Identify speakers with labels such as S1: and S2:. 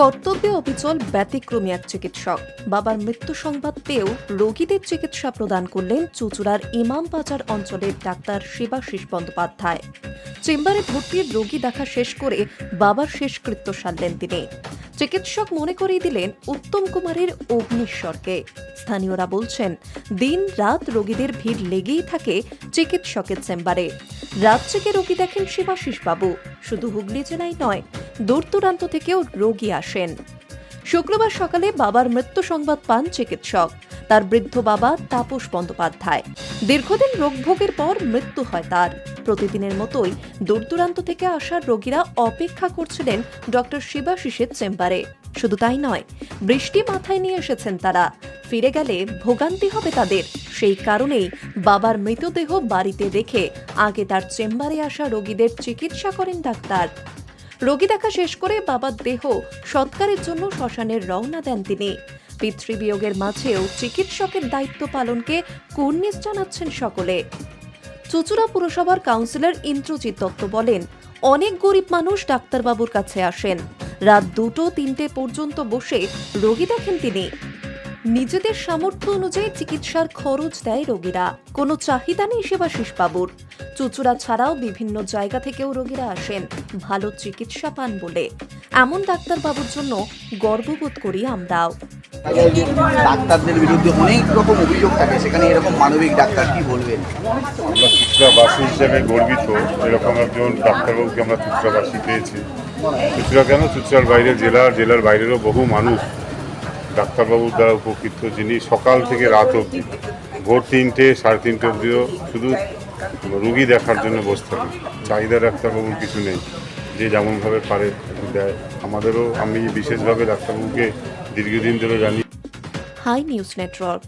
S1: কর্তব্যে অবিচল ব্যতিক্রমী এক চিকিৎসক। বাবার মৃত্যু সংবাদ পেয়েও রোগীদের চিকিৎসা প্রদান করলেন চুঁচুড়ার ইমামবাজার অঞ্চলের ডাক্তার শিবাশিস বন্দ্যোপাধ্যায়। চেম্বারে ভর্তির রোগী দেখা শেষ করে বাবার শেষকৃত্য সারলেন তিনি। চিকিৎসক মনে করিয়ে দিলেন উত্তম কুমারের অগ্নিশ্বরকে। স্থানীয়রা বলছেন, দিন রাত রোগীদের ভিড় লেগেই থাকে চিকিৎসকের চেম্বারে। রাত জেগে রোগী দেখেন শিবাশিস বাবু। শুধু হুগলি জেলায় নয়, দূর দূরান্ত থেকেও রোগী আসেন। শুক্রবার সকালে বাবার মৃত্যু সংবাদ পান চিকিৎসক। তার বৃদ্ধ বাবা তাপস বন্দ্যোপাধ্যায়। দীর্ঘদিন রোগভোগের পর মৃত্যু হয় তার। প্রতিদিনের মতোই দূর দূরান্ত থেকে আসা রোগীরা অপেক্ষা করছিলেন ডক্টর শিবাশিসের চেম্বারে। শুধু তাই নয়, বৃষ্টি মাথায় নিয়ে এসেছেন তারা। ফিরে গেলে ভোগান্তি হবে তাদের। সেই কারণেই বাবার মৃতদেহ বাড়িতে রেখে আগে তার চেম্বারে আসা রোগীদের চিকিৎসা করেন ডাক্তার। রোগী দেখা শেষ করে বাবার দেহ সৎকারের জন্য শ্মশানের রওনা দেন তিনি। পিতৃবিয়োগের মাঝেও চিকিৎসকের দায়িত্ব পালনকে কুর্নিশ জানাচ্ছেন সকলে। চুঁচুড়া পুরসভার কাউন্সিলর ইন্দ্রজিৎ দত্ত বলেন, অনেক গরিব মানুষ ডাক্তারবাবুর কাছে আসেন। রাত 2-3 পর্যন্ত বসে রোগী দেখেন তিনি। নিজেদের সামর্থ্য অনুযায়ী চিকিৎসার খরচ দেয় রোগীরা। কোনো চাহিদা নেই শিবাশিস বাবুর। চুঁচুড়া ছাড়াও বিভিন্ন জায়গা থেকেও রোগীরা আসেন ভালো চিকিৎসা পান বলে। এমন ডাক্তারবাবুর জন্য গর্ববোধ করি আমরাও।
S2: ডাক্তারদের বিরুদ্ধে অনেক রকম অভিযোগ থাকে, সেখানে এরকম মানবিক ডাক্তার, কি বলবেন?
S3: আমরা চুঁচুড়াবাসী হিসেবে গর্বিত, এরকম একজন ডাক্তারবাবুকে আমরা চুঁচুড়াবাসী পেয়েছি। চুঁচুড়া কেন, চুঁচুড়ার বাইরে জেলার বাইরেরও বহু মানুষ ডাক্তারবাবুর দ্বারা উপকৃত, যিনি সকাল থেকে রাত অবধি ভোর 3-3:30 অবধিও শুধু রুগী দেখার জন্য বসে থাকেন। চাহিদা ডাক্তারবাবুর কিছু নেই, যে যেমনভাবে পারে দেয়। আমাদেরও, আমি বিশেষভাবে ডাক্তারবাবুকে দীর্ঘদিন ধরে জানি।
S1: High news network.